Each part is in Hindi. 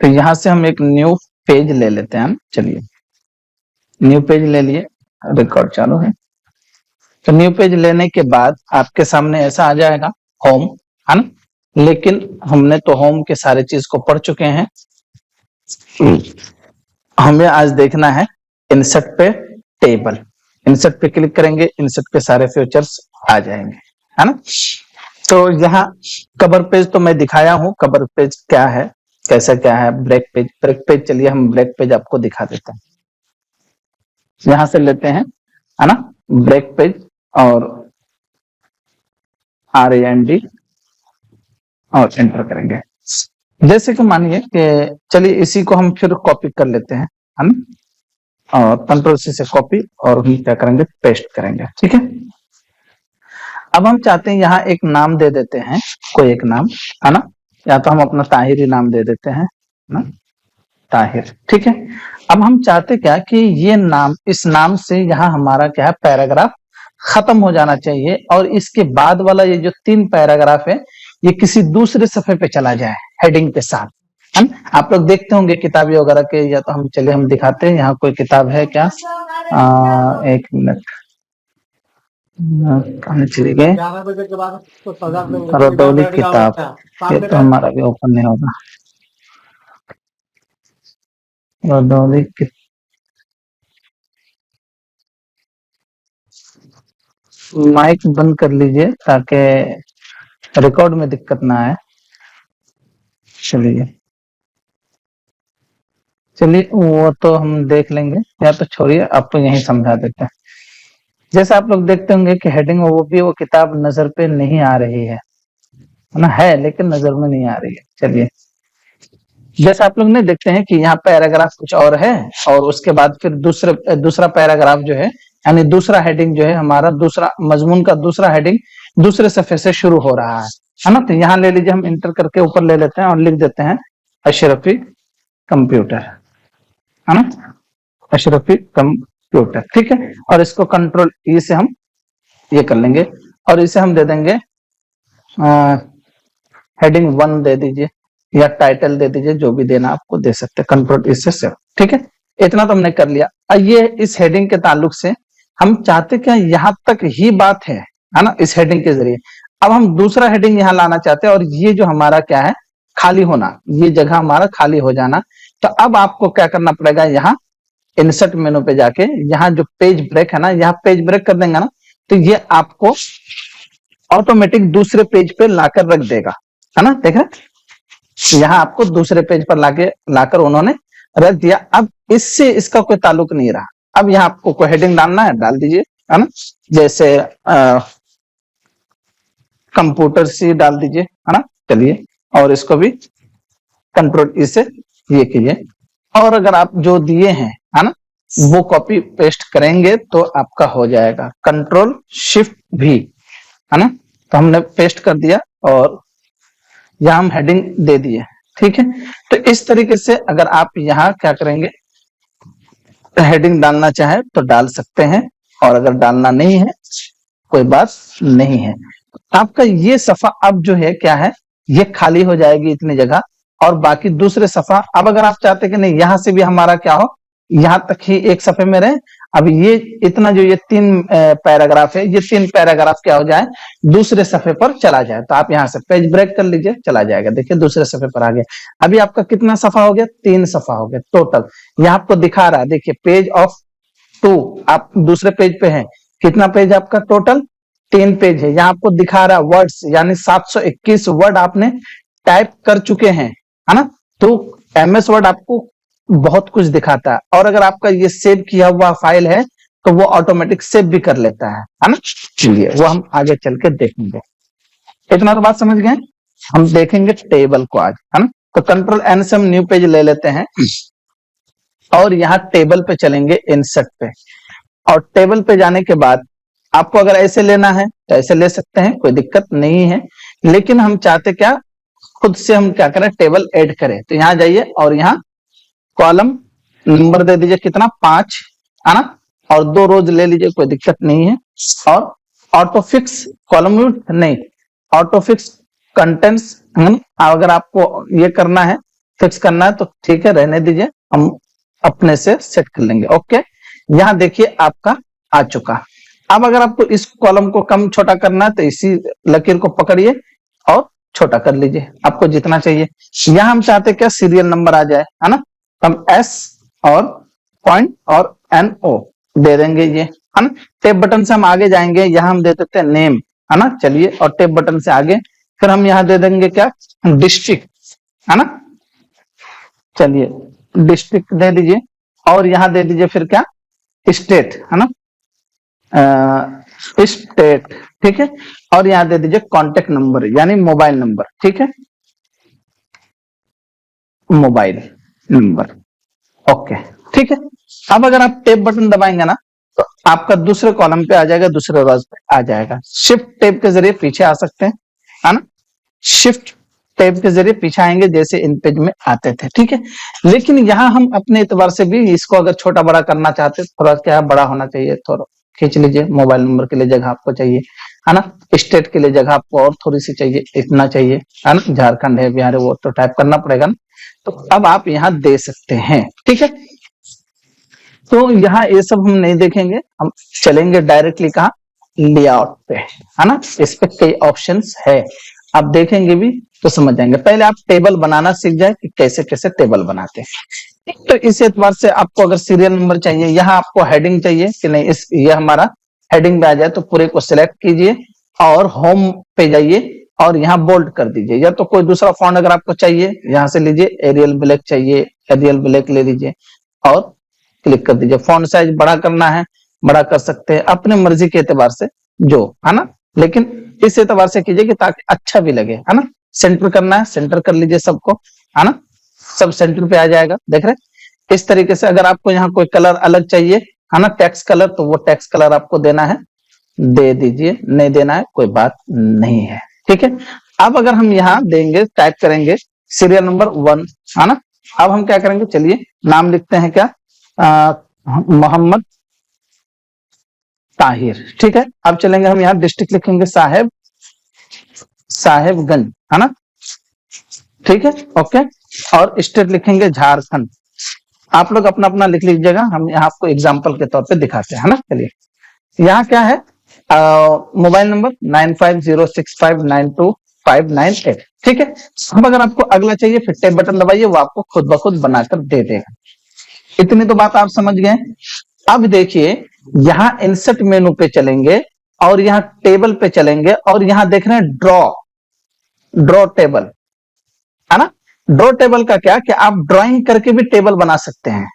तो यहाँ से हम एक न्यू पेज ले लेते हैं। चलिए न्यू पेज ले लिए, रिकॉर्ड चालू है। तो न्यू पेज लेने के बाद आपके सामने ऐसा आ जाएगा होम, है ना। लेकिन हमने तो होम के सारे चीज को पढ़ चुके हैं, हमें आज देखना है इंसर्ट पे टेबल। इंसर्ट पे क्लिक करेंगे, इंसर्ट पे सारे फ्यूचर्स आ जाएंगे, है ना। तो यहाँ कवर पेज तो मैं दिखाया हूँ, कवर पेज क्या है, कैसा क्या है। ब्रेक पेज, ब्रेक पेज चलिए हम ब्रेक पेज आपको दिखा देते हैं। यहां से लेते हैं, है ना, ब्रेक पेज और RAND और एंटर करेंगे। जैसे कि मानिए कि चलिए इसी को हम फिर कॉपी कर लेते हैं, है ना, और Ctrl+C से कॉपी और हम क्या करेंगे, पेस्ट करेंगे। ठीक है, अब हम चाहते हैं यहाँ एक नाम दे देते हैं, कोई एक नाम, है ना, या तो हम अपना ताहिर ही नाम दे देते हैं ना, ताहिर। ठीक है, अब हम चाहते क्या कि ये नाम, इस नाम से यहाँ हमारा क्या है, पैराग्राफ खत्म हो जाना चाहिए और इसके बाद वाला ये जो 3 पैराग्राफ है ये किसी दूसरे सफे पे चला जाए हेडिंग के साथ, है ना। आप लोग देखते होंगे किताबी वगैरह के, या तो हम चलिए हम दिखाते हैं, यहाँ कोई किताब है क्या, एक मिनट, कहाँ चले गए, रदौली किताब, ये तो हमारा भी ओपन नहीं होगा, रदौली माइक बंद कर लीजिए ताकि रिकॉर्ड में दिक्कत ना आए। चलिए वो तो हम देख लेंगे, या तो छोड़िए, आपको यही समझा देते हैं। जैसे आप लोग देखते होंगे कि हेडिंग वो किताब नजर पे नहीं आ रही है ना, है लेकिन नजर में नहीं आ रही है। चलिए जैसे आप लोग ने देखते हैं कि यहाँ पैराग्राफ कुछ और है और उसके बाद फिर दूसरा पैराग्राफ जो है, यानी दूसरा हेडिंग जो है हमारा, दूसरा मजमून का दूसरा हेडिंग दूसरे सफे से शुरू हो रहा है ना। तो यहाँ ले लीजिए, हम इंटर करके ऊपर ले लेते हैं और लिख देते हैं अशरफी कंप्यूटर, है ना, अशरफी कंप्यूटर। ठीक है, और इसको Ctrl+E से हम ये कर लेंगे और इसे हम दे देंगे हेडिंग 1 दे दीजिए या टाइटल दे दीजिए, जो भी देना आपको दे सकते हैं, Ctrl+E से सेव। ठीक है, इतना तो हमने कर लिया। ये इस हेडिंग के ताल्लुक से हम चाहते क्या, यहाँ तक ही बात है ना, इस हेडिंग के जरिए। अब हम दूसरा हेडिंग यहाँ लाना चाहते हैं और ये जो हमारा क्या है, खाली होना, ये जगह हमारा खाली हो जाना। तो अब आपको क्या करना पड़ेगा, यहाँ इंसर्ट मेनू पे जाके यहाँ जो पेज ब्रेक है ना, यहाँ पेज ब्रेक कर देंगे ना, तो ये आपको ऑटोमेटिक दूसरे पेज पे लाकर रख देगा, है ना। देखा, यहाँ आपको दूसरे पेज पर लाकर उन्होंने रख दिया। अब इससे इसका कोई ताल्लुक नहीं रहा। अब यहाँ आपको कोई हेडिंग डालना है, डाल दीजिए, है ना, जैसे कंप्यूटर सी डाल दीजिए, है ना। चलिए, और इसको भी Ctrl+E से ये कीजिए, और अगर आप जो दिए हैं, है ना, वो कॉपी पेस्ट करेंगे तो आपका हो जाएगा Ctrl+Shift+V, है ना। तो हमने पेस्ट कर दिया और यहाँ हम हेडिंग दे दिए। ठीक है, तो इस तरीके से अगर आप यहाँ क्या करेंगे, हेडिंग डालना चाहे तो डाल सकते हैं, और अगर डालना नहीं है कोई बात नहीं है। आपका ये सफा अब जो है क्या है, ये खाली हो जाएगी इतनी जगह, और बाकी दूसरे सफा, अब अगर आप चाहते कि नहीं यहाँ से भी हमारा क्या हो, यहाँ तक ही एक सफे में रहे, अब ये इतना जो ये 3 पैराग्राफ है, ये 3 पैराग्राफ क्या हो जाए, दूसरे सफे पर चला जाए। तो आप यहाँ से पेज ब्रेक कर लीजिए, चला जाएगा। देखिए दूसरे सफे पर आ गया। अभी आपका कितना सफा हो गया, 3 सफा हो गया टोटल। यहाँ आपको दिखा रहा है, देखिए पेज ऑफ 2, आप दूसरे पेज पे हैं। कितना पेज आपका टोटल, 3 पेज है। यहाँ आपको दिखा रहा है वर्ड्स, यानी 721 वर्ड आपने टाइप कर चुके हैं, है ना। तो MS वर्ड आपको बहुत कुछ दिखाता है, और अगर आपका ये सेव किया हुआ फाइल है तो वो ऑटोमेटिक सेव भी कर लेता है ना। चलिए वो हम आगे चल के देखेंगे। इतना तो बात समझ गए। हम देखेंगे टेबल को आज, है ना। तो Ctrl+N से हम न्यू पेज ले लेते हैं और यहाँ टेबल पे चलेंगे, इंसर्ट पे, और टेबल पे जाने के बाद आपको अगर ऐसे लेना है तो ऐसे ले सकते हैं, कोई दिक्कत नहीं है। लेकिन हम चाहते क्या, खुद से हम क्या करें, टेबल ऐड करें। तो यहाँ जाइए और यहाँ कॉलम नंबर दे दीजिए, कितना, 5, है ना, और 2 रोज ले लीजिए, कोई दिक्कत नहीं है। और ऑटो फिक्स कॉलम नहीं, ऑटो फिक्स कंटेंट्स, अगर आपको ये करना है फिक्स करना है तो ठीक है, रहने दीजिए, हम अपने से सेट कर लेंगे। ओके, यहाँ देखिए आपका आ चुका। अब अगर आपको इस कॉलम को कम छोटा करना है तो इसी लकीर को पकड़िए और छोटा कर लीजिए, आपको जितना चाहिए। यहाँ हम चाहते क्या, सीरियल नंबर आ जाए, है ना। हम एस और पॉइंट और NO दे देंगे ये, है ना। टेप बटन से हम आगे जाएंगे, यहाँ हम दे देते हैं नेम, है ना। चलिए, और टेप बटन से आगे फिर हम यहाँ दे देंगे क्या, डिस्ट्रिक्ट, है ना। चलिए, डिस्ट्रिक्ट दे दीजिए, और यहाँ दे दीजिए फिर क्या, स्टेट, है ना, स्टेट, ठीक है। और यहाँ दे दीजिए कॉन्टेक्ट नंबर यानी मोबाइल नंबर, ठीक है, मोबाइल नंबर। ओके, ठीक है। अब अगर आप टेप बटन दबाएंगे ना तो आपका दूसरे कॉलम पे आ जाएगा, दूसरे रोज पे आ जाएगा। शिफ्ट टेप के जरिए पीछे आ सकते हैं, है ना। शिफ्ट टेप के जरिए पीछे आएंगे जैसे इन पेज में आते थे, ठीक है। लेकिन यहाँ हम अपने एतबार से भी इसको अगर छोटा बड़ा करना चाहते हैं, थोड़ा क्या बड़ा होना चाहिए, थोड़ा खींच लीजिए। मोबाइल नंबर के लिए जगह आपको चाहिए, है ना। स्टेट के लिए जगह आपको और थोड़ी सी चाहिए, इतना चाहिए, है ना। झारखंड है, बिहार है, वो तो टाइप करना पड़ेगा ना। तो अब आप यहाँ दे सकते हैं, ठीक है। तो यहाँ ये सब हम नहीं देखेंगे, हम चलेंगे डायरेक्टली कहाँ, लेआउट पे, है ना। इस पे कई ऑप्शंस है, आप देखेंगे भी तो समझ जाएंगे। पहले आप टेबल बनाना सीख जाए कि कैसे कैसे टेबल बनाते हैं। तो इस एतबार से आपको अगर सीरियल नंबर चाहिए, यहाँ आपको हेडिंग चाहिए कि नहीं, इस ये हमारा हेडिंग में आ जाए तो पूरे को सिलेक्ट कीजिए और होम पे जाइए और यहाँ बोल्ड कर दीजिए, या तो कोई दूसरा फॉन्ट अगर आपको चाहिए यहाँ से लीजिए, एरियल ब्लैक चाहिए, एरियल ब्लैक ले लीजिए और क्लिक कर दीजिए। फॉन्ट साइज बड़ा करना है, बड़ा कर सकते हैं अपने मर्जी के एतबार से, जो है ना। लेकिन इस एतबार से कीजिए कि ताकि अच्छा भी लगे, है ना। सेंटर करना है, सेंटर कर लीजिए सबको, है ना। सब सेंटर पे आ जाएगा, देख रहे। इस तरीके से अगर आपको यहाँ कोई कलर अलग चाहिए, है ना, टेक्स्ट कलर, तो वो टेक्स्ट कलर आपको देना है, दे दीजिए, नहीं देना है कोई बात नहीं है, ठीक है। अब अगर हम यहाँ देंगे, टाइप करेंगे सीरियल नंबर 1, है ना। अब हम क्या करेंगे, चलिए नाम लिखते हैं क्या, मोहम्मद ताहिर, ठीक है। अब चलेंगे हम यहाँ डिस्ट्रिक्ट लिखेंगे साहेबगंज, है ना, ठीक है, ओके। और स्टेट लिखेंगे झारखंड। आप लोग अपना अपना लिख लीजिएगा, हम यहाँ आपको एग्जाम्पल के तौर पे दिखाते हैं, है ना। चलिए, यहाँ क्या है, मोबाइल नंबर 9506592598, ठीक है। अब अगर आपको अगला चाहिए फिर टेप बटन दबाइए, वो आपको खुद ब खुद बनाकर दे देगा। इतनी तो बात आप समझ गए। अब देखिए, यहाँ इंसर्ट मेनू पे चलेंगे और यहाँ टेबल पे चलेंगे और यहाँ देख रहे हैं ड्रॉ टेबल, है ना। ड्रॉ टेबल का क्या कि आप ड्राइंग करके भी टेबल बना सकते हैं।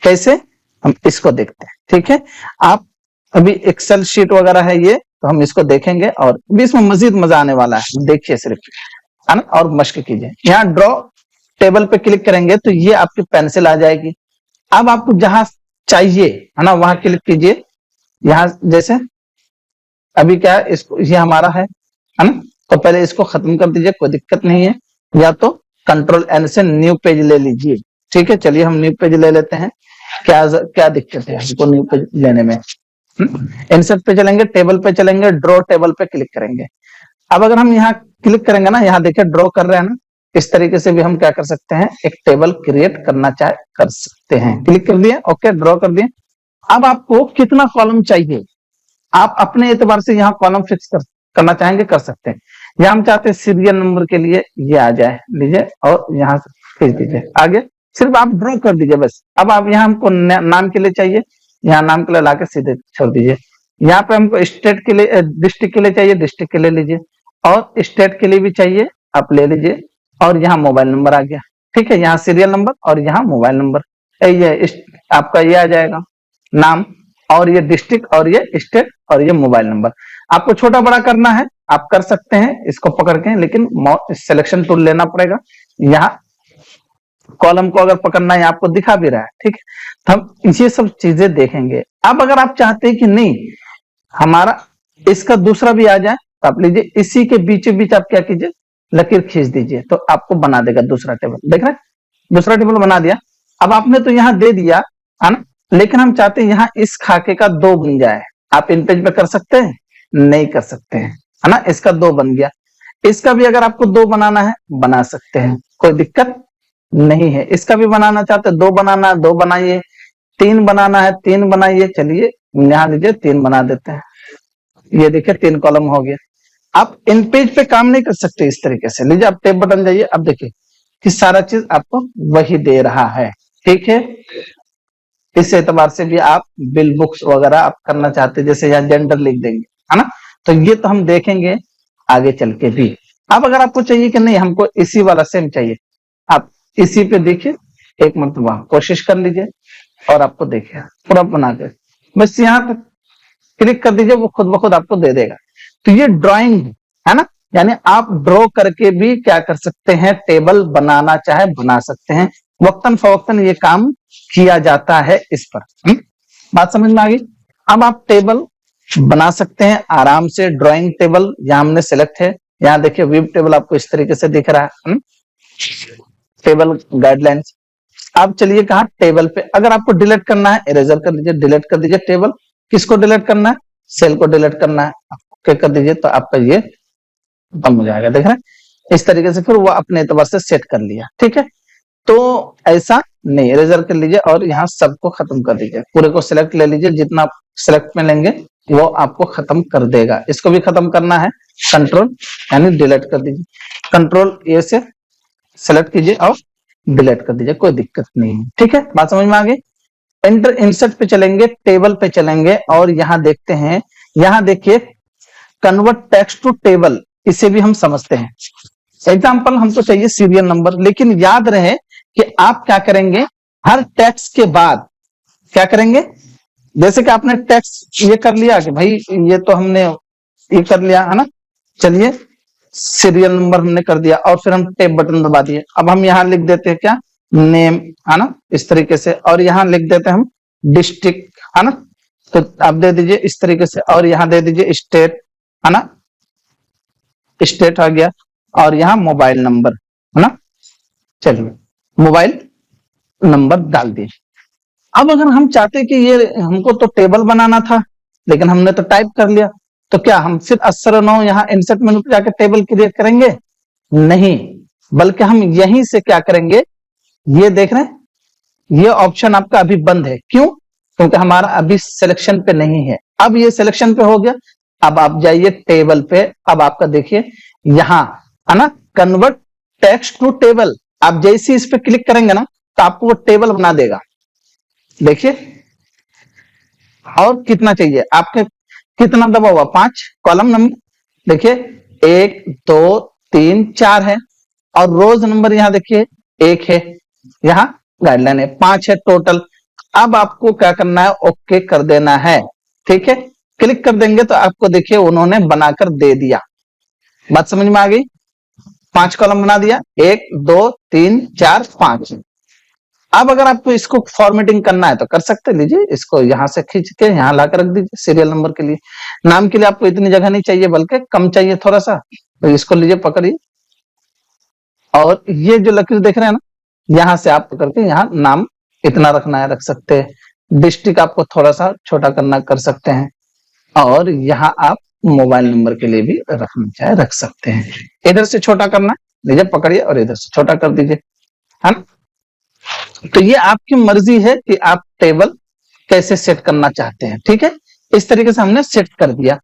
कैसे, हम इसको देखते हैं, ठीक है। आप अभी एक्सेल शीट वगैरह है ये, तो हम इसको देखेंगे और भी इसमें मजीद मजा आने वाला है, देखिए सिर्फ, है ना, और मश्क कीजिए। यहाँ ड्रॉ टेबल पे क्लिक करेंगे तो ये आपकी पेंसिल आ जाएगी। अब आपको जहां चाहिए, है ना, वहां क्लिक कीजिए। यहाँ जैसे अभी क्या है, इसको ये हमारा है ना, तो पहले इसको खत्म कर दीजिए, कोई दिक्कत नहीं है। या तो Ctrl+N से न्यू पेज ले लीजिए, ठीक है। चलिए हम न्यू पेज ले लेते हैं, क्या दिक्कत है हमको न्यू पेज लेने में। इंसर्ट पे चलेंगे, टेबल पे चलेंगे, ड्रॉ टेबल पे क्लिक करेंगे। अब अगर हम यहाँ क्लिक करेंगे ना, यहाँ देखिए ड्रॉ कर रहे हैं ना, इस तरीके से भी हम क्या कर सकते हैं, एक टेबल क्रिएट करना चाहे कर सकते हैं। क्लिक कर दिए, ओके, ड्रॉ कर दिए। अब आपको कितना कॉलम चाहिए, आप अपने एतबार से यहाँ कॉलम फिक्स करना चाहेंगे, कर सकते हैं। यहाँ हम चाहते हैं सीरियल नंबर के लिए ये आ जाए, लीजिए और यहाँ से खींच दीजिए आगे, सिर्फ आप ड्रॉ कर दीजिए बस। अब आप यहाँ हमको नाम के लिए चाहिए, यहाँ नाम के लिए लाके सीधे छोड़ दीजिए। यहाँ पे हमको स्टेट के लिए, डिस्ट्रिक्ट के लिए चाहिए, डिस्ट्रिक्ट के लिए लीजिए, और स्टेट के लिए भी चाहिए, आप ले लीजिए। और यहाँ मोबाइल नंबर आ गया, ठीक है। यहाँ सीरियल नंबर और यहाँ मोबाइल नंबर, ये आपका ये आ जाएगा नाम, और ये डिस्ट्रिक्ट और ये स्टेट और ये मोबाइल नंबर। आपको छोटा बड़ा करना है आप कर सकते हैं इसको पकड़ के, लेकिन सिलेक्शन टूल लेना पड़ेगा। यहाँ कॉलम को अगर पकड़ना है आपको दिखा भी रहा है, ठीक है। तो हम ये सब चीजें देखेंगे। अब अगर आप चाहते हैं कि नहीं हमारा इसका दूसरा भी आ जाए, तो आप लीजिए इसी के बीचों बीच आप क्या कीजिए, लकीर खींच दीजिए, तो आपको बना देगा दूसरा टेबल। देख रहे हैं, दूसरा टेबल बना दिया। अब आपने तो यहाँ दे दिया, है ना, लेकिन हम चाहते हैं यहाँ इस खाके का 2 बन जाए। आप इन पेज पे कर सकते हैं, नहीं कर सकते हैं, है ना। इसका 2 बन गया, इसका भी अगर आपको 2 बनाना है बना सकते हैं, कोई दिक्कत नहीं है। इसका भी बनाना चाहते हैं, 2 बनाना है 2 बनाइए, 3 बनाना है 3 बनाइए। चलिए यहाँ लीजिए 3 बना देते हैं। ये देखिए 3 कॉलम हो गया। आप इन पेज पे काम नहीं कर सकते इस तरीके से। लीजिए आप टैब बटन जाइए, अब देखिए कि सारा चीज आपको वही दे रहा है। ठीक है, इस एतबार से भी आप बिल बुक्स वगैरह आप करना चाहते हैं, जैसे यहाँ जेंडर लिख देंगे, है ना। तो ये तो हम देखेंगे आगे चल के भी। अब अगर आपको चाहिए कि नहीं हमको इसी वाला सेम चाहिए, आप इसी पे देखिए, एक मरतबा कोशिश कर लीजिए और आपको देखिए पूरा बना के बस यहाँ पे क्लिक कर दीजिए, वो खुद ब खुद आपको दे देगा। तो ये ड्राइंग है ना, यानी आप ड्रॉ करके भी क्या कर सकते हैं, टेबल बनाना चाहे बना सकते हैं। वक्तन फवक्तन ये काम किया जाता है इस पर। बात समझ में आ गई। अब आप टेबल बना सकते हैं आराम से। ड्राइंग टेबल यहाँ हमने सेलेक्ट है, यहाँ देखिए व्यू टेबल आपको इस तरीके से दिख रहा है, टेबल गाइडलाइंस। अब चलिए कहा टेबल पे, अगर आपको डिलीट करना है इरेजर कर लीजिए, डिलीट कर दीजिए टेबल। किसको डिलीट करना है, सेल को डिलीट करना है, ओके कर दीजिए, तो आपका ये खत्म हो जाएगा। देख रहे हैं इस तरीके से, फिर वो अपने एतबार से सेट कर लिया। ठीक है, तो ऐसा नहीं, इरेजर कर लीजिए और यहाँ सबको खत्म कर दीजिए, पूरे को सिलेक्ट ले लीजिए, जितना आप सिलेक्ट में लेंगे वो आपको खत्म कर देगा। इसको भी खत्म करना है, कंट्रोल यानी डिलीट कर दीजिए, कंट्रोल ए से सेलेक्ट कीजिए और डिलीट कर दीजिए, कोई दिक्कत नहीं है। ठीक है, बात समझ में आ गई। एंटर इंसर्ट पे चलेंगे, टेबल पे चलेंगे और यहाँ देखते हैं, यहाँ देखिए कन्वर्ट टेक्स्ट टू टेबल, इसे भी हम समझते हैं। एग्जाम्पल हमको चाहिए सीरियल नंबर, लेकिन याद रहे कि आप क्या करेंगे, हर टेक्स्ट के बाद क्या करेंगे, जैसे कि आपने टेक्स्ट ये कर लिया कि भाई ये तो हमने ये कर लिया है ना, चलिए सीरियल नंबर हमने कर दिया और फिर हम टेब बटन दबा दिए। अब हम यहाँ लिख देते हैं क्या, नेम, है ना, इस तरीके से, और यहाँ लिख देते हैं हम डिस्ट्रिक्ट, है ना, तो आप दे दीजिए इस तरीके से, और यहाँ दे दीजिए स्टेट, है ना, स्टेट आ गया, और यहाँ मोबाइल नंबर, है ना, चलिए मोबाइल नंबर डाल दीजिए। अब अगर हम चाहते कि ये हमको तो टेबल बनाना था, लेकिन हमने तो टाइप कर लिया, तो क्या हम फिर असर नो यहाँ इंसर्ट मेनू पे जाकर टेबल क्रिएट करेंगे? नहीं, बल्कि हम यहीं से क्या करेंगे, ये देख रहे हैं ये ऑप्शन आपका अभी बंद है। क्यों? क्योंकि हमारा अभी सिलेक्शन पे नहीं है। अब ये सिलेक्शन पे हो गया, अब आप जाइए टेबल पे। अब आपका देखिए यहाँ है ना, कन्वर्ट टेक्स्ट टू टेबल, आप जैसे इस पे क्लिक करेंगे ना तो आपको वो टेबल बना देगा। देखिए, और कितना चाहिए आपके, कितना दबा हुआ, 5 कॉलम नंबर, देखिए 1 2 3 4 है, और रोज नंबर यहाँ देखिए 1 है, यहाँ गाइडलाइन है 5 है टोटल। अब आपको क्या करना है, ओके कर देना है। ठीक है, क्लिक कर देंगे तो आपको देखिए उन्होंने बनाकर दे दिया। बात समझ में आ गई, 5 कॉलम बना दिया, 1 2 3 4 5। अब अगर आपको इसको फॉर्मेटिंग करना है तो कर सकते, लीजिए इसको यहां से खींच के यहां लाकर रख दीजिए। सीरियल नंबर के लिए, नाम के लिए आपको इतनी जगह नहीं चाहिए, बल्कि कम चाहिए थोड़ा सा, तो इसको लीजिए पकड़िए, और ये जो लकीर देख रहे हैं ना, यहां से आप पकड़ के यहाँ नाम इतना रखना है रख सकते हैं, डिस्ट्रिक्ट आपको थोड़ा सा छोटा करना कर सकते हैं, और यहाँ आप मोबाइल नंबर के लिए भी रखना चाहे रख सकते हैं। इधर से छोटा करना, लीजिए पकड़िए और इधर से छोटा कर दीजिए, है ना। तो ये आपकी मर्जी है कि आप टेबल कैसे सेट करना चाहते हैं। ठीक है, इस तरीके से हमने सेट कर दिया।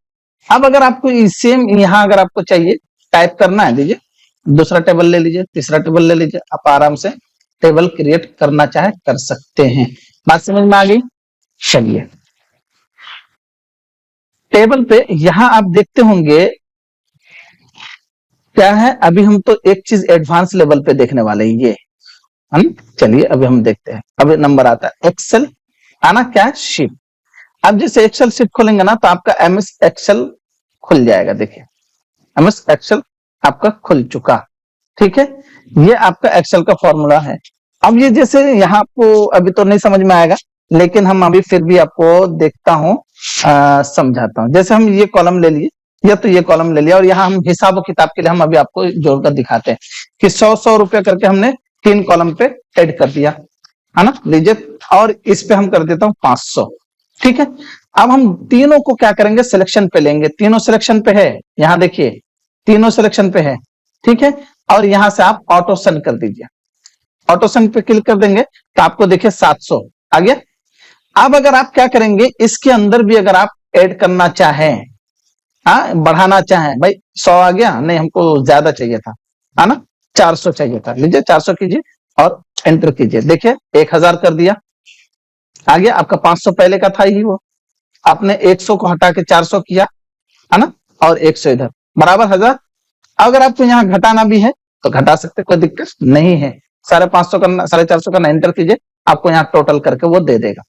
अब अगर आपको सेम यहाँ अगर आपको चाहिए टाइप करना है, लीजिए दूसरा टेबल ले लीजिए, तीसरा टेबल ले लीजिए, आप आराम से टेबल क्रिएट करना चाहे कर सकते हैं। बात समझ में आ गई। चलिए टेबल पे यहां आप देखते होंगे क्या है, अभी हम तो एक चीज एडवांस लेवल पे देखने वाले हैं, ये हम, चलिए अभी हम देखते हैं। अभी नंबर आता है एक्सेल, आना क्या है, शीट। अब जैसे एक्सेल शीट खोलेंगे ना तो आपका एमएस एक्सेल खुल जाएगा। देखिए एमएस एक्सेल आपका खुल चुका। ठीक है, ये आपका एक्सेल का फॉर्मूला है। अब ये जैसे यहाँ आपको अभी तो नहीं समझ में आएगा, लेकिन हम अभी फिर भी आपको देखता हूँ, समझाता हूँ। जैसे हम ये कॉलम ले लिए, या तो ये कॉलम ले लिया, और यहाँ हम हिसाब किताब के लिए हम अभी आपको जोड़कर दिखाते हैं कि 100 रुपया करके हमने 3 कॉलम पे ऐड कर दिया, है ना, लीजिए, और इस पे हम कर देता हूँ 500। ठीक है, अब हम तीनों को क्या करेंगे, सिलेक्शन पे लेंगे। तीनों सिलेक्शन पे है, यहाँ देखिए तीनों सिलेक्शन पे है। ठीक है, और यहां से आप ऑटो सन कर दीजिए। ऑटो सेंड पे क्लिक कर देंगे तो आपको देखिए 700 आ गया। अब अगर आप क्या करेंगे, इसके अंदर भी अगर आप ऐड करना चाहें, हाँ बढ़ाना चाहें, भाई 100 आ गया, नहीं हमको ज्यादा चाहिए था, है ना, 400 चाहिए था, लीजिए 400 कीजिए और एंटर कीजिए, देखिए 1000 कर दिया, आ गया। आपका 500 पहले का था ही, वो आपने 100 को हटा के 400 किया, है ना, और 100 इधर बराबर 1000। अगर आपको यहाँ घटाना भी है तो घटा सकते, कोई दिक्कत नहीं है। 550 करना, 450 करना, एंटर कीजिए, आपको यहाँ टोटल करके वो दे देगा।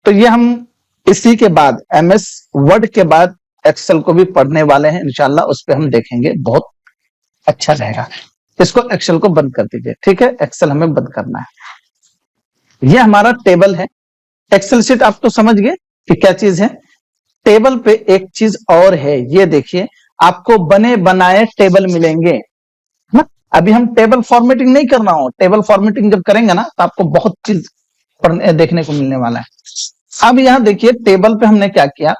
तो ये हम इसी के बाद एमएस वर्ड के बाद एक्सेल को भी पढ़ने वाले हैं इंशाल्लाह, उस पर हम देखेंगे, बहुत अच्छा रहेगा। इसको एक्सेल को बंद कर दीजिए, ठीक है, एक्सेल हमें बंद करना है। ये हमारा टेबल है। एक्सेल शीट आप तो समझ गए कि क्या चीज है। टेबल पे एक चीज और है, ये देखिए, आपको बने बनाए टेबल मिलेंगे ना। अभी हम टेबल फॉर्मेटिंग नहीं करना हो, टेबल फॉर्मेटिंग जब करेंगे ना तो आपको बहुत चीज पढ़ने देखने को मिलने वाला है। अब यहां देखिए टेबल पे हमने क्या किया,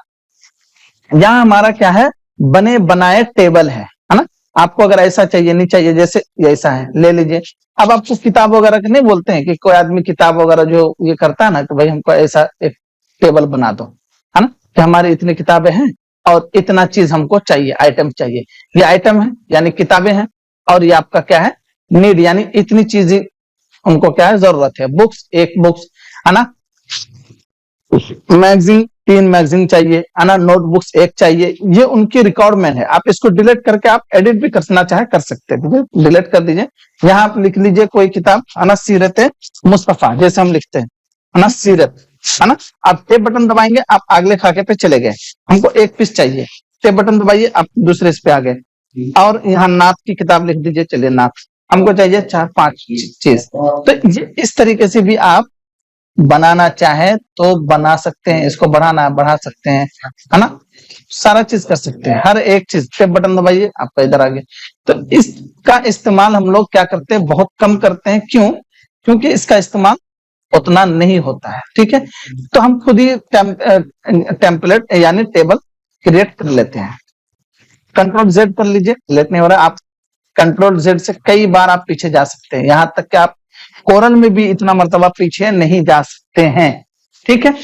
यहां हमारा क्या है, बने बनाए टेबल है ना। आपको अगर ऐसा चाहिए, नहीं चाहिए, जैसे ऐसा है ले लीजिए। अब आपको किताब वगैरह के नहीं बोलते हैं कि कोई आदमी किताब वगैरह जो ये करता है ना, तो भाई हमको ऐसा एक टेबल बना दो, है ना, कि हमारी इतनी किताबें हैं और इतना चीज हमको चाहिए, आइटम चाहिए। ये आइटम है यानी किताबें हैं, और ये आपका क्या है, नीड, यानी इतनी चीजें उनको क्या है, जरूरत है। बुक्स, एक बुक्स, है ना, मैगजीन 3 मैगजीन चाहिए, है ना, नोटबुक्स 1 चाहिए। ये उनकी रिक्वायरमेंट है। आप इसको डिलीट करके आप एडिट भी करना चाहे कर सकते हैं, डिलीट कर दीजिए। यहाँ आप लिख लीजिए कोई किताब, है ना, सीरत मुस्तफा, जैसे हम लिखते हैं, है ना, सीरत, है ना। आप टेप बटन दबाएंगे, आप अगले खाके पे चले गए। हमको 1 पीस चाहिए, टेप बटन दबाइए, आप दूसरे इस पे आ गए। और यहाँ नाथ की किताब लिख दीजिए, चलिए नाथ, हमको चाहिए 4-5 चीज। तो ये इस तरीके से भी आप बनाना चाहे तो बना सकते हैं, इसको बढ़ाना बढ़ा सकते हैं, है ना, सारा चीज कर सकते हैं। हर एक चीज पे बटन दबाइए, आपका इधर आ गया। तो इसका इस्तेमाल हम लोग क्या करते हैं, बहुत कम करते हैं। क्यों? क्योंकि इसका इस्तेमाल उतना नहीं होता है, ठीक है। तो हम खुद ही टेम्पलेट यानी टेबल क्रिएट कर लेते हैं। कंट्रोल जेड कर लीजिए, लेट नहीं हो रहा, आप कंट्रोल जेड से कई बार आप पीछे जा सकते हैं, यहां तक कि आप कोरल में भी इतना मर्तबा पीछे नहीं जा सकते हैं, ठीक है।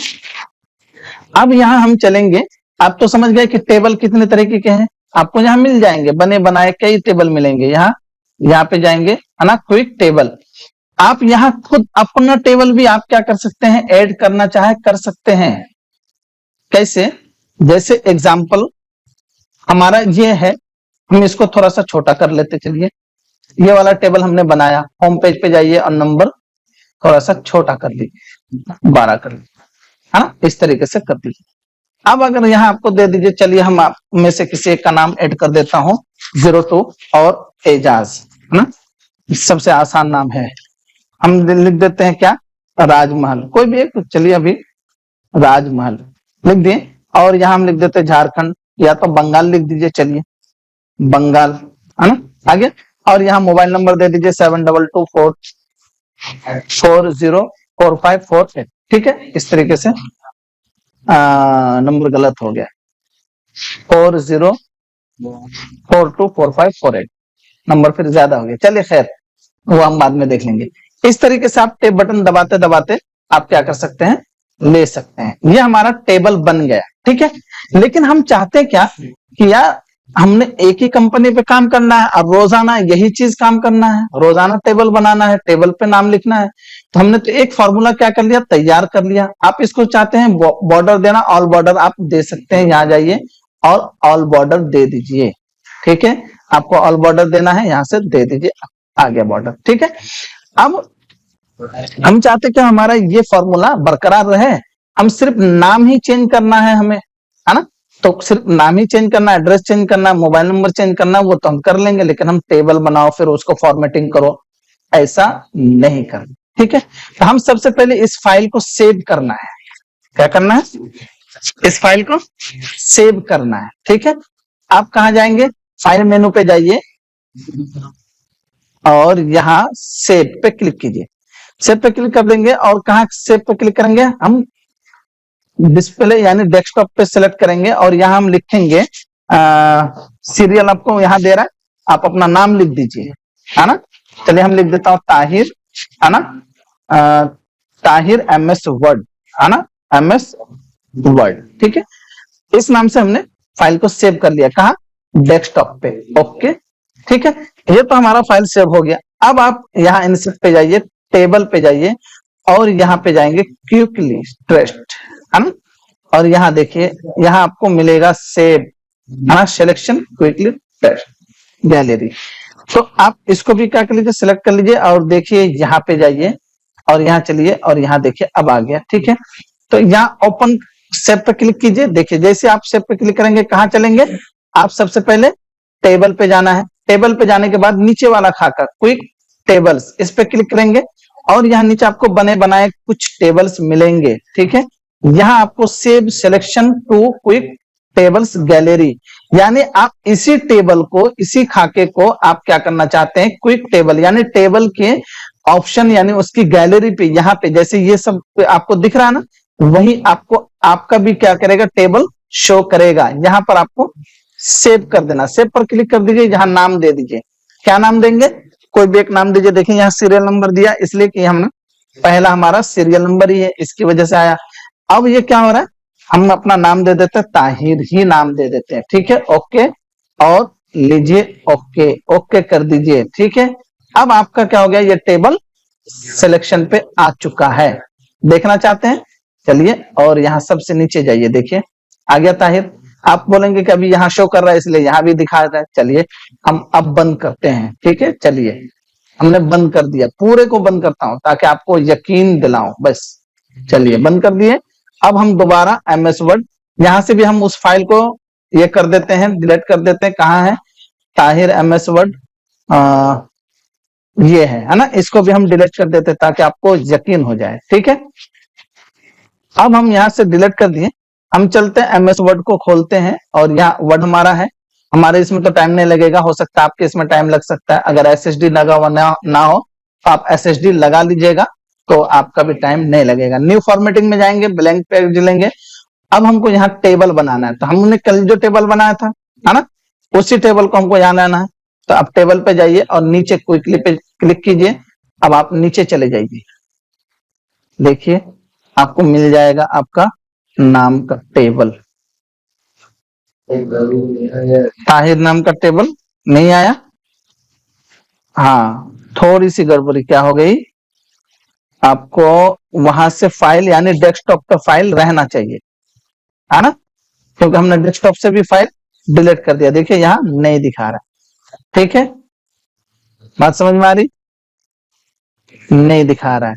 अब यहाँ हम चलेंगे, आप तो समझ गए कि टेबल कितने तरीके के हैं, आपको यहाँ मिल जाएंगे, बने बनाए कई टेबल मिलेंगे। यहाँ पे जाएंगे, है ना, क्विक टेबल। आप यहाँ खुद अपना टेबल भी आप क्या कर सकते हैं, ऐड करना चाहे कर सकते हैं। कैसे? जैसे एग्जाम्पल हमारा ये है, हम इसको थोड़ा सा छोटा कर लेते, चलिए ये वाला टेबल हमने बनाया, होम पेज पे जाइए और नंबर थोड़ा सा छोटा कर दीजिए, 12 कर दीजिए, है ना, इस तरीके से कर दीजिए। अब अगर यहाँ आपको दे दीजिए, चलिए हम आप में से किसी एक का नाम ऐड कर देता हूँ, 02 और एजाज, है ना, सबसे आसान नाम है। हम लिख देते हैं क्या, राजमहल, कोई भी एक, चलिए अभी राजमहल लिख दिए। और यहाँ हम लिख देते हैं झारखंड, या तो बंगाल लिख दीजिए, चलिए बंगाल, है ना, आगे। और यहाँ मोबाइल नंबर दे दीजिए 7224404548, ठीक है। इस तरीके से नंबर गलत हो गया, 40424548, नंबर फिर ज्यादा हो गया, चलिए खैर वो हम बाद में देख लेंगे। इस तरीके से आप टेप बटन दबाते दबाते आप क्या कर सकते हैं, ले सकते हैं। ये हमारा टेबल बन गया, ठीक है। लेकिन हम चाहते क्या कि यार हमने एक ही कंपनी पे काम करना है, अब रोजाना यही चीज काम करना है, रोजाना टेबल बनाना है, टेबल पे नाम लिखना है। तो हमने तो एक फॉर्मूला क्या कर लिया, तैयार कर लिया। आप इसको चाहते हैं बॉर्डर देना, ऑल बॉर्डर आप दे सकते हैं, यहाँ जाइए और ऑल बॉर्डर दे दीजिए, ठीक है। आपको ऑल बॉर्डर देना है, यहाँ से दे दीजिए, आ गया बॉर्डर, ठीक है। अब हम चाहते कि हमारा ये फॉर्मूला बरकरार रहे, हम सिर्फ नाम ही चेंज करना है हमें, है ना। तो सिर्फ नाम ही चेंज करना, एड्रेस चेंज करना, मोबाइल नंबर चेंज करना, वो तो हम कर लेंगे, लेकिन हम टेबल बनाओ फिर उसको फॉर्मेटिंग करो, ऐसा नहीं करना, ठीक है। तो हम सबसे पहले इस फाइल को सेव करना है। क्या करना है? इस फाइल को सेव करना है, ठीक है। आप कहा जाएंगे, फाइल मेनू पे जाइए और यहाँ सेव पे क्लिक कीजिए। सेव पे क्लिक कर देंगे और कहाँ सेव पे क्लिक करेंगे, हम डिस्प्ले यानी डेस्कटॉप पे सेलेक्ट करेंगे और यहाँ हम लिखेंगे सीरियल, आपको यहाँ दे रहा है, आप अपना नाम लिख दीजिए, है ना। चलिए हम लिख देता हूँ ताहिर है ना, ताहिर MS वर्ड, है ना, MS वर्ड, ठीक है। इस नाम से हमने फाइल को सेव कर लिया, कहा, डेस्कटॉप पे, ओके, ठीक है। ये तो हमारा फाइल सेव हो गया। अब आप यहाँ इंसर्ट पे जाइए, टेबल पे जाइए और यहाँ पे जाएंगे क्विकली टेस्ट, है ना, और यहाँ देखिए, यहाँ आपको मिलेगा सेव, है ना, सिलेक्शन क्विकली टेस्ट गैलरी। तो आप इसको भी क्या कर लीजिए, सिलेक्ट कर लीजिए और देखिए यहाँ पे जाइए और यहाँ चलिए और यहाँ देखिए अब आ गया, ठीक है। तो यहाँ ओपन सेव पे क्लिक कीजिए। देखिए जैसे आप सेव पे क्लिक करेंगे कहाँ चलेंगे, आप सबसे पहले टेबल पे जाना है। टेबल पे जाने के बाद नीचे वाला खाका क्विक टेबल्स, इस पे क्लिक करेंगे और यहाँ नीचे आपको बने बनाए कुछ टेबल्स मिलेंगे, ठीक है। यहाँ आपको save selection to quick tables gallery, यानी आप इसी टेबल को, इसी खाके को आप क्या करना चाहते हैं, क्विक टेबल यानी टेबल के ऑप्शन यानी उसकी गैलरी पे, यहाँ पे जैसे ये सब आपको दिख रहा है ना, वही आपको आपका भी क्या करेगा, टेबल शो करेगा। यहाँ पर आपको सेव कर देना, सेव पर क्लिक कर दीजिए, यहाँ नाम दे दीजिए। क्या नाम देंगे, कोई भी एक नाम दीजिए। देखिए यहाँ सीरियल नंबर दिया, इसलिए कि हमने पहला हमारा सीरियल नंबर ही है, इसकी वजह से आया। अब ये क्या हो रहा है, हम अपना नाम दे देते हैं, ताहिर ही नाम दे देते हैं, ठीक है, ओके, और लीजिए ओके, ओके कर दीजिए, ठीक है। अब आपका क्या हो गया, ये टेबल सिलेक्शन पे आ चुका है। देखना चाहते हैं, चलिए और यहाँ सबसे नीचे जाइए, देखिए आ गया ताहिर। आप बोलेंगे कि अभी यहाँ शो कर रहा है इसलिए यहाँ भी दिखा रहा है, चलिए हम अब बंद करते हैं, ठीक है। चलिए हमने बंद कर दिया, पूरे को बंद करता हूं ताकि आपको यकीन दिलाऊं, बस चलिए बंद कर दिए। अब हम दोबारा MS वर्ड, यहां से भी हम उस फाइल को ये कर देते हैं, डिलीट कर देते हैं। कहाँ है, ताहिर MS वर्ड, ये है ना, इसको भी हम डिलीट कर देते हैं ताकि आपको यकीन हो जाए, ठीक है। अब हम यहाँ से डिलीट कर दिए, हम चलते हैं MS वर्ड को खोलते हैं और यहाँ वर्ड हमारा है। हमारे इसमें तो टाइम नहीं लगेगा, हो सकता है आपके इसमें टाइम लग सकता है। अगर SSD लगा हुआ ना हो तो आप SSD लगा लीजिएगा, तो आपका भी टाइम नहीं लगेगा। न्यू फॉर्मेटिंग में जाएंगे, ब्लैंक पेज लेंगे। अब हमको यहाँ टेबल बनाना है, तो हमने कल जो टेबल बनाया था, है ना, उसी टेबल को हमको यहाँ लाना है। तो आप टेबल पे जाइए और नीचे क्विकली पे क्लिक कीजिए। अब आप नीचे चले जाइए, देखिए आपको मिल जाएगा आपका नाम का टेबल, ताहिर नाम का टेबल नहीं आया। हाँ, थोड़ी सी गड़बड़ी क्या हो गई, आपको वहां से फाइल यानी डेस्कटॉप का फाइल रहना चाहिए, है ना, क्योंकि हमने डेस्कटॉप से भी फाइल डिलीट कर दिया। देखिए यहाँ नहीं दिखा रहा, ठीक है, बात समझ में आ रही, नहीं दिखा रहा है।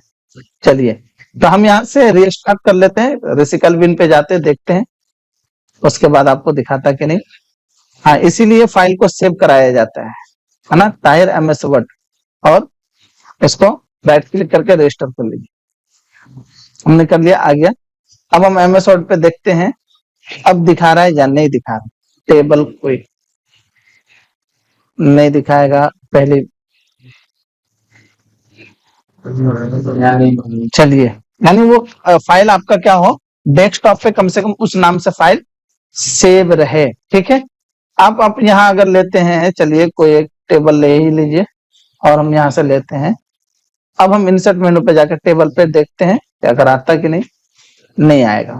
चलिए तो हम यहाँ से रीस्टार्ट कर लेते हैं, रेसिकल बिन पे जाते हैं, देखते हैं उसके बाद आपको दिखाता कि नहीं। हाँ, इसीलिए फाइल को सेव कराया जाता है ना, ताहिर MS वर्ड, और इसको राइट क्लिक करके रजिस्टर कर लीजिए। हमने कर लिया, आ गया। अब हम MS वर्ड पे देखते हैं अब दिखा रहा है या नहीं दिखा रहा। टेबल कोई नहीं दिखाएगा पहले, चलिए, यानी वो फाइल आपका क्या हो, डेस्कटॉप पे कम से कम उस नाम से फाइल सेव रहे, ठीक है। आप यहाँ अगर लेते हैं, चलिए कोई एक टेबल ले ही लीजिए और हम यहाँ से लेते हैं। अब हम इंसर्ट मेनू पे जाकर टेबल पे देखते हैं अगर आता कि नहीं आएगा,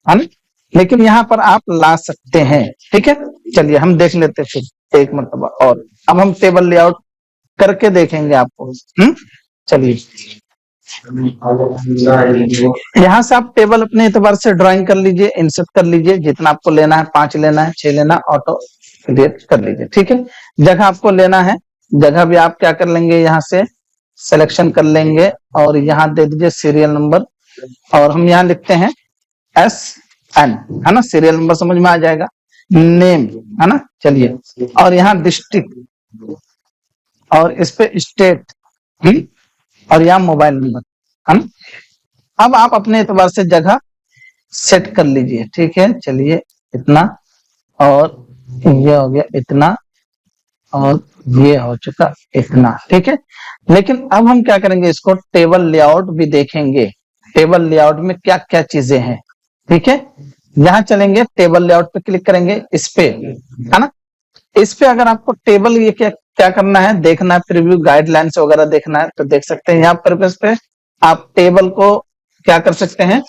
है ना, लेकिन यहाँ पर आप ला सकते हैं, ठीक है। चलिए हम देख लेते हैं फिर एक मरतबा और। अब हम टेबल लेआउट करके देखेंगे आपको, चलिए यहाँ से आप टेबल अपने एतबार से ड्राइंग कर लीजिए, इंसर्ट कर लीजिए, जितना आपको लेना है, 5 लेना है, 6 लेना, ऑटो क्रिएट कर लीजिए, ठीक है। जगह आपको लेना है, जगह भी आप क्या कर लेंगे, यहाँ से सिलेक्शन कर लेंगे और यहाँ दे दीजिए सीरियल नंबर, और हम यहाँ लिखते हैं SN, है ना, सीरियल नंबर समझ में आ जाएगा। नेम, है ना, चलिए, और यहाँ डिस्ट्रिक्ट और इस पे स्टेट, और यहाँ मोबाइल नंबर, है ना। अब आप अपने एतबार से जगह सेट कर लीजिए, ठीक है। चलिए इतना, और ये हो गया इतना, और ये हो चुका इतना, ठीक है। लेकिन अब हम क्या करेंगे, इसको टेबल लेआउट भी देखेंगे, टेबल लेआउट में क्या क्या चीजें हैं, ठीक है। यहाँ चलेंगे, टेबल लेआउट पे क्लिक करेंगे, इस पे, है ना, इस पे अगर आपको टेबल ये क्या क्या करना है, देखना है, प्रीव्यू गाइडलाइंस वगैरह देखना है तो देख सकते हैं। यहाँ पर्पस पे आप टेबल को क्या कर सकते हैं,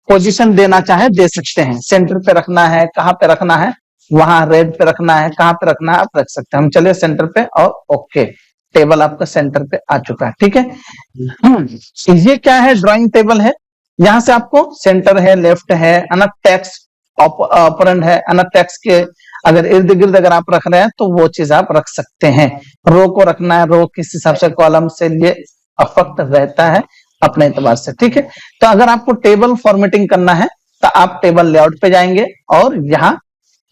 पोजीशन देना चाहे दे सकते हैं। सेंटर पे रखना है, कहाँ पे रखना है, वहां रेड पे रखना है, कहाँ पे रखना है आप रख सकते हैं। हम चलिए सेंटर पे और ओके, टेबल आपका सेंटर पे आ चुका है। ठीक है, ये क्या है, ड्राइंग टेबल है। यहाँ से आपको सेंटर है, लेफ्ट है ना, टेक्स्ट ऑपरेंड है ना, टेक्स्ट के अगर इर्द गिर्द अगर आप रख रहे हैं तो वो चीज आप रख सकते हैं। रो को रखना है, रो किस हिसाब से, कॉलम से ये अफेक्ट रहता है अपने एतबार से। ठीक है, तो अगर आपको टेबल फॉर्मेटिंग करना है तो आप टेबल लेआउट पे जाएंगे और यहाँ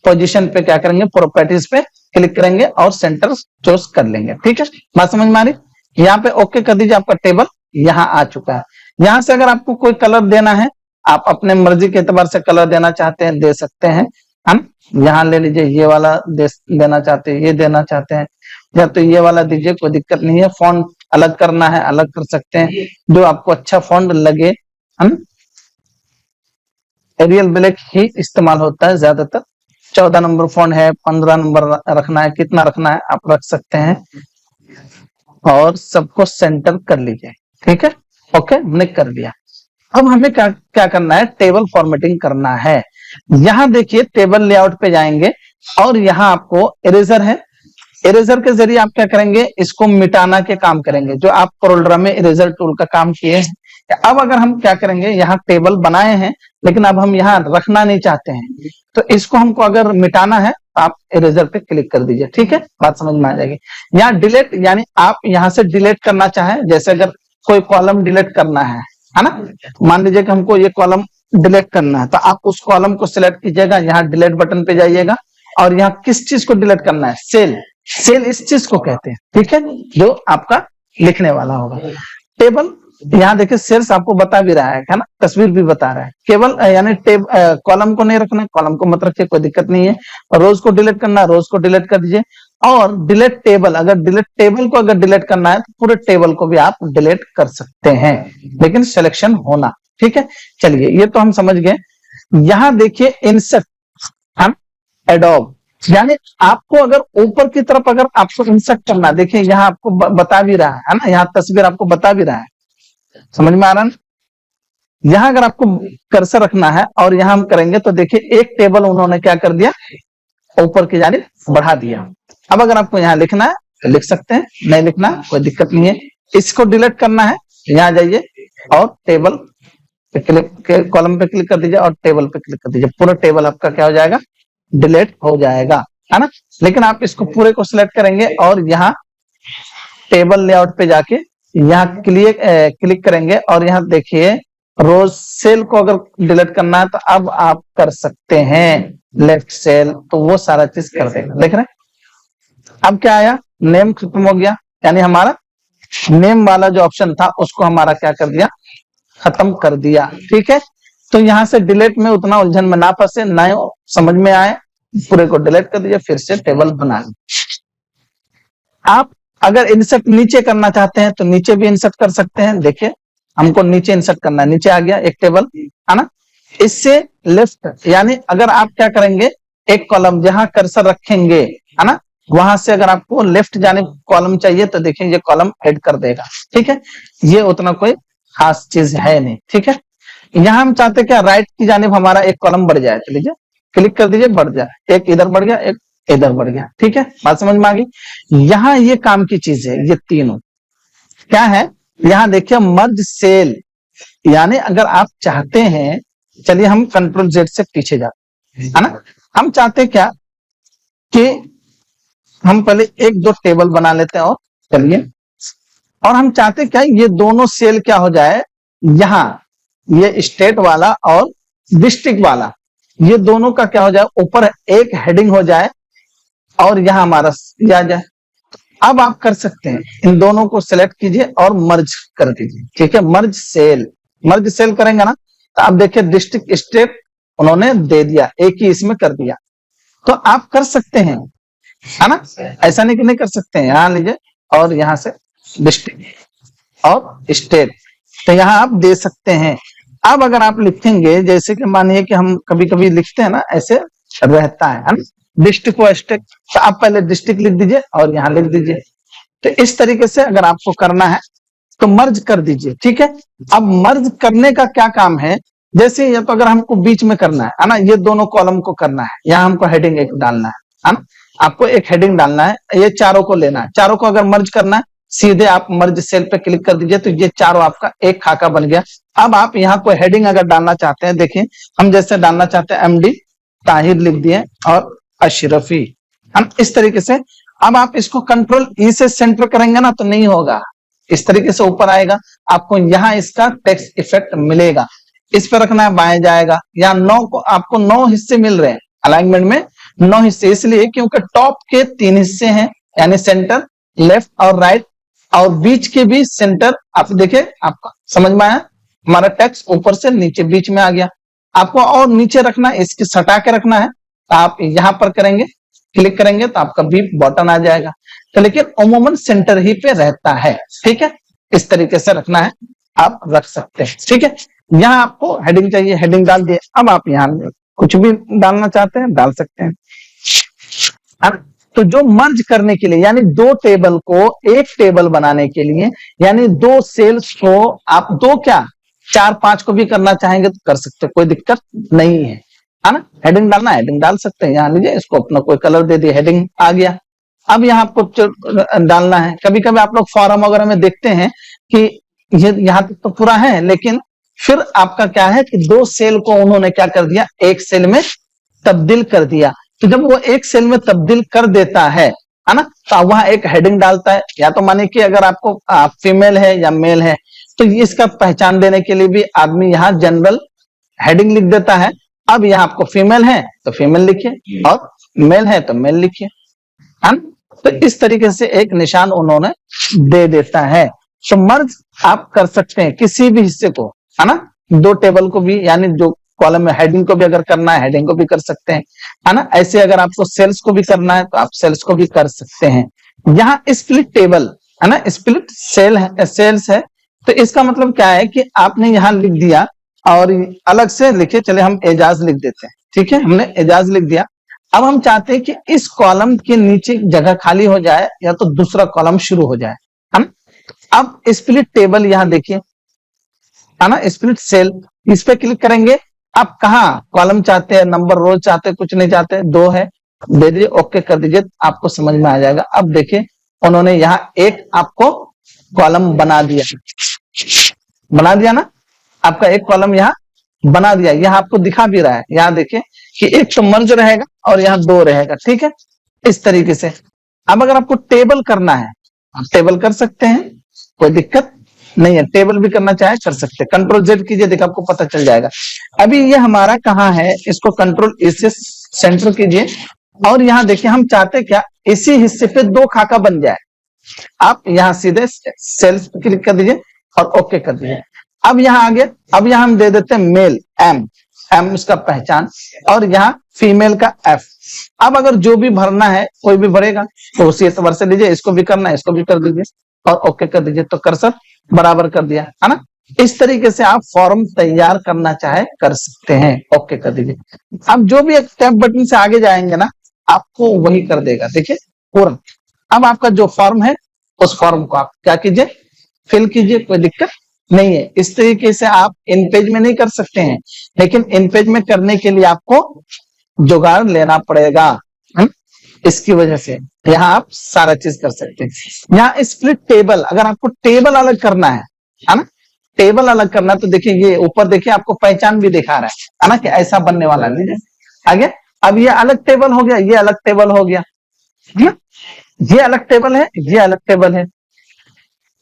पोजीशन पे क्या करेंगे, प्रॉपर्टीज पे क्लिक करेंगे और सेंटर चूज कर लेंगे। ठीक है, बात समझ में आ रही, यहाँ पे ओके कर दीजिए, आपका टेबल यहाँ आ चुका है। यहाँ से अगर आपको कोई कलर देना है, आप अपने मर्जी के एतबार से कलर देना चाहते हैं दे सकते हैं। हम यहाँ ले लीजिए, ये वाला देना चाहते हैं, ये देना चाहते हैं, या तो ये वाला दीजिए, कोई दिक्कत नहीं है। फॉन्ट अलग करना है अलग कर सकते हैं, जो आपको अच्छा फॉन्ट लगे। हम एरियल ब्लैक ही इस्तेमाल होता है ज्यादातर। 14 नंबर फॉन्ट है, 15 नंबर रखना है, कितना रखना है आप रख सकते हैं और सबको सेंटर कर लीजिए। ठीक है, ओके, हमने कर दिया। अब हमें क्या क्या करना है, टेबल फॉर्मेटिंग करना है। यहाँ देखिए टेबल लेआउट पे जाएंगे और यहाँ आपको इरेजर है। इरेजर के जरिए आप क्या करेंगे, इसको मिटाना के काम करेंगे, जो आप प्रोल्ड्रा में इरेजर टूल का काम किए हैं। अब अगर हम क्या करेंगे, यहाँ टेबल बनाए हैं लेकिन अब हम यहाँ रखना नहीं चाहते हैं, तो इसको हमको अगर मिटाना है आप इरेजर पे क्लिक कर दीजिए। ठीक है, बात समझ में आ जाएगी। यहाँ डिलीट, यानी आप यहाँ से डिलीट करना चाहें, जैसे अगर कोई कॉलम डिलीट करना है ना, मान लीजिए कि हमको ये कॉलम डिलीट करना है, तो आप उस कॉलम को सिलेक्ट कीजिएगा, यहाँ डिलीट बटन पे जाइएगा और यहाँ किस चीज को डिलीट करना है, सेल। सेल इस चीज को कहते हैं। ठीक है, जो आपका लिखने वाला होगा। टेबल, यहाँ देखिए सेल्स आपको बता भी रहा है ना, तस्वीर भी बता रहा है। केवल यानी कॉलम को नहीं रखना, कॉलम को मत रखिए, कोई दिक्कत नहीं है। और रोज को डिलीट करना, रोज को डिलीट कर दीजिए। और डिलीट टेबल, अगर डिलीट टेबल को अगर डिलीट करना है तो पूरे टेबल को भी आप डिलीट कर सकते हैं, लेकिन सिलेक्शन होना। ठीक है, चलिए ये तो हम समझ गए। यहाँ देखिए इंसर्ट, हम एडोब, यानी आपको अगर ऊपर की तरफ अगर आपको इंसर्ट करना, देखिए यहाँ आपको बता भी रहा है ना, यहाँ तस्वीर आपको बता भी रहा है, समझ में आ रहा है। यहाँ अगर आपको कर्सर रखना है और यहाँ हम करेंगे तो देखिए एक टेबल उन्होंने क्या कर दिया, ऊपर की जानिब बढ़ा दिया। अब अगर आपको यहाँ लिखना है तो लिख सकते हैं, नहीं लिखना कोई दिक्कत नहीं है। इसको डिलीट करना है, यहाँ जाइए और टेबल पे क्लिक, कॉलम पे क्लिक कर दीजिए और टेबल पे क्लिक कर दीजिए, पूरा टेबल आपका क्या हो जाएगा, डिलीट हो जाएगा, है ना। लेकिन आप इसको पूरे को सिलेक्ट करेंगे और यहाँ टेबल लेआउट पे जाके यहाँ क्लिक करेंगे और यहाँ देखिए रोज सेल को अगर डिलीट करना है तो अब आप कर सकते हैं, लेफ्ट सेल, तो वो सारा चीज कर देगा। देख रहे हैं, अब क्या आया, नेम खत्म हो गया, यानी हमारा नेम वाला जो ऑप्शन था उसको हमारा क्या कर दिया, खत्म कर दिया। ठीक है, तो यहाँ से डिलीट में उतना उलझन में ना फंसे, ना समझ में आए, पूरे को डिलीट कर दीजिए, फिर से टेबल बना लीजिए। आप अगर इंसर्ट नीचे करना चाहते हैं तो नीचे भी इंसर्ट कर सकते हैं। देखिए हमको नीचे इंसर्ट करना है, नीचे आ गया एक टेबल, है ना। इससे लेफ्ट, यानी अगर आप क्या करेंगे, एक कॉलम जहां कर्सर रखेंगे, है ना, वहां से अगर आपको लेफ्ट जाने कॉलम चाहिए तो देखिए ये कॉलम ऐड कर देगा। ठीक है, ये उतना कोई खास चीज है नहीं। ठीक है, यहाँ हम चाहते क्या, राइट की जानिब हमारा एक कॉलम बढ़ जाए, तो लीजिए क्लिक कर दीजिए, बढ़ जाए, एक इधर बढ़ गया, एक इधर बढ़ गया। ठीक है, बात समझ में आ गई। यहाँ ये काम की चीज है, ये तीनों क्या है, यहाँ देखिए मर्ज सेल, यानी अगर आप चाहते हैं, चलिए हम कंट्रोल जेड से पीछे जाते हैं, है ना। हम चाहते क्या कि हम पहले एक दो टेबल बना लेते हैं, और चलिए, और हम चाहते क्या, ये दोनों सेल क्या हो जाए, यहाँ ये स्टेट वाला और डिस्ट्रिक्ट वाला, ये दोनों का क्या हो जाए, ऊपर एक हेडिंग हो जाए और यहाँ हमारा आ जाए। अब आप कर सकते हैं, इन दोनों को सिलेक्ट कीजिए और मर्ज कर दीजिए। ठीक है, मर्ज सेल करेंगे ना, तो आप देखिए डिस्ट्रिक्ट स्टेट उन्होंने दे दिया, एक ही इसमें कर दिया, तो आप कर सकते हैं, है ना। ऐसा नहीं कि नहीं कर सकते हैं, यहाँ लीजिए और यहाँ से डिस्ट्रिक्ट और स्टेट, तो यहाँ आप दे सकते हैं। अब अगर आप लिखेंगे, जैसे कि मानिए कि हम कभी कभी लिखते हैं ना, ऐसे रहता है ना, डिस्ट्रिक्ट को स्टेट, तो आप पहले डिस्ट्रिक्ट लिख दीजिए और यहाँ लिख दीजिए। तो इस तरीके से अगर आपको करना है तो मर्ज कर दीजिए, ठीक है। अब मर्ज करने का क्या काम है, जैसे ये तो अगर हमको बीच में करना है ना, ये दोनों कॉलम को करना है, यहाँ हमको हेडिंग एक डालना है ना, आपको एक हेडिंग डालना है, ये चारों को लेना है, चारों को अगर मर्ज करना है सीधे आप मर्ज सेल पे क्लिक कर दीजिए, तो ये चारों आपका एक खाका बन गया। अब आप यहाँ कोई हेडिंग अगर डालना चाहते हैं, देखिए हम जैसे डालना चाहते हैं एमडी ताहिर लिख दिए और अशरफी, हम इस तरीके से। अब आप इसको कंट्रोल ई से सेंटर करेंगे ना तो नहीं होगा, इस तरीके से ऊपर आएगा, आपको यहाँ इसका टेक्स्ट इफेक्ट मिलेगा। इस पर रखना है, बाएं जाएगा, यहाँ 9 को आपको 9 हिस्से मिल रहे हैं अलाइनमेंट में, 9 हिस्से इसलिए क्योंकि टॉप के 3 हिस्से हैं, यानी सेंटर, लेफ्ट और राइट, और बीच के भी सेंटर। आप देखिए आपका समझ में आया, हमारा टेक्स्ट ऊपर से नीचे बीच में आ गया। आपको और नीचे रखना है, इसके सटा के रखना है, तो आप यहाँ पर करेंगे, क्लिक करेंगे तो आपका बी बटन आ जाएगा, तो लेकिन अमूमन सेंटर ही पे रहता है, ठीक है। इस तरीके से रखना है, आप रख सकते हैं, ठीक है। यहाँ आपको हेडिंग चाहिए, हेडिंग डाल दिए। अब आप यहाँ कुछ भी डालना चाहते हैं डाल सकते हैं। तो जो मर्ज करने के लिए, यानी 2 टेबल को एक टेबल बनाने के लिए, यानी 2 सेल्स को आप 2 क्या 4-5 को भी करना चाहेंगे तो कर सकते, कोई दिक्कत नहीं है ना। हेडिंग डालना है, हेडिंग डाल सकते हैं, यहाँ लीजिए, इसको अपना कोई कलर दे दिए, हेडिंग आ गया। अब यहाँ आपको डालना है, कभी कभी आप लोग फॉर्म वगैरह में देखते हैं कि ये यहाँ तक तो पूरा है, लेकिन फिर आपका क्या है कि 2 सेल को उन्होंने क्या कर दिया, एक सेल में तब्दील कर दिया। तो जब वो एक सेल में तब्दील कर देता है ना, तो वहां एक हेडिंग डालता है, या तो माने कि अगर आपको फीमेल है या मेल है, तो इसका पहचान देने के लिए भी आदमी यहाँ जनरल हेडिंग लिख देता है। अब यहाँ आपको फीमेल है तो फीमेल लिखिए, और मेल है तो मेल लिखिए, है ना। तो इस तरीके से एक निशान उन्होंने दे देता है। तो मर्ज आप कर सकते हैं किसी भी हिस्से को, है ना, 2 टेबल को भी, यानी जो कॉलम में हेडिंग को भी अगर करना है हेडिंग को भी कर सकते हैं, है ना। ऐसे अगर आपको सेल्स को भी करना है तो आप सेल्स को भी कर सकते हैं। यहाँ स्प्लिट टेबल है ना, स्प्लिट सेल है, सेल्स है, तो इसका मतलब क्या है कि आपने यहाँ लिख दिया और अलग से लिखे, चले हम एजाज लिख देते हैं, ठीक है, हमने एजाज लिख दिया। अब हम चाहते हैं कि इस कॉलम के नीचे जगह खाली हो जाए या तो दूसरा कॉलम शुरू हो जाए, है ना। अब स्प्लिट टेबल यहाँ देखिए, है ना, स्प्लिट सेल, इस पे क्लिक करेंगे। आप कहाँ कॉलम चाहते हैं, नंबर, रोज चाहते हैं, कुछ नहीं चाहते, 2 है, दे दीजिए, ओके कर दीजिए, आपको समझ में आ जाएगा। अब देखिए उन्होंने यहाँ एक आपको कॉलम बना दिया ना, आपका एक कॉलम यहाँ बना दिया, यहाँ आपको दिखा भी रहा है, यहाँ देखिए कि एक तो मर्ज रहेगा और यहाँ 2 रहेगा, ठीक है, इस तरीके से। अब अगर आपको टेबल करना है, आप टेबल कर सकते हैं, कोई दिक्कत नहीं है, टेबल भी करना चाहे कर सकते हैं। कंट्रोल जेड कीजिए, देखिए आपको पता चल जाएगा। अभी ये हमारा कहाँ है, इसको कंट्रोल ई से सेंटर कीजिए, और यहाँ देखिए हम चाहते क्या, इसी हिस्से पे 2 खाका बन जाए। आप यहाँ सीधे सेल्स पे क्लिक कर दीजिए और ओके कर दीजिए। अब यहाँ आ गया, अब यहाँ हम दे देते हैं मेल, एम उसका पहचान, और यहाँ फीमेल का एफ। अब अगर जो भी भरना है कोई भी भरेगा तो उसी एतबार से लीजिए, इसको भी करना है इसको भी कर दीजिए और ओके कर दीजिए, तो कर्सर बराबर कर दिया, है ना। इस तरीके से आप फॉर्म तैयार करना चाहे कर सकते हैं, ओके कर दीजिए। अब जो भी एक टैब बटन से आगे जाएंगे ना, आपको वही कर देगा, देखिए पूरा। अब आपका जो फॉर्म है उस फॉर्म को आप क्या कीजिए, फिल कीजिए, कोई दिक्कत नहीं है। इस तरीके से आप इन पेज में नहीं कर सकते हैं, लेकिन इन पेज में करने के लिए आपको जुगाड़ लेना पड़ेगा, इसकी वजह से यहाँ आप सारा चीज कर सकते हैं। यहाँ स्प्लिट टेबल, अगर आपको टेबल अलग करना है ना, टेबल अलग करना, तो देखिए ये ऊपर देखिए आपको पहचान भी दिखा रहा है ना, कि ऐसा बनने वाला। लीजिए आगे, अब ये अलग टेबल हो गया, ये अलग टेबल हो गया, ये अलग टेबल है, ये अलग टेबल है,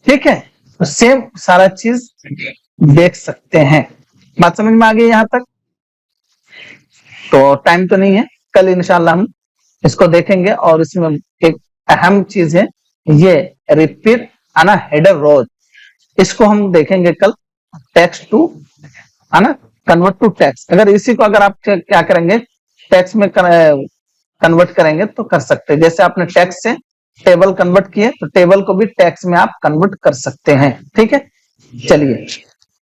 ठीक है। तो सेम सारा चीज देख सकते हैं। बात समझ में आ गई यहाँ तक? तो टाइम तो नहीं है, कल इंशाल्लाह हम इसको देखेंगे, और इसमें एक अहम चीज है ये रिपीट है ना, हेडर रोज, इसको हम देखेंगे कल। टेक्स्ट टू है ना, कन्वर्ट टू टेक्स्ट, अगर इसी को अगर आप क्या करेंगे, टेक्स्ट में कन्वर्ट करेंगे तो कर सकते हैं। जैसे आपने टेक्स्ट से टेबल कन्वर्ट किए, तो टेबल को भी टेक्स्ट में आप कन्वर्ट कर सकते हैं, ठीक है। चलिए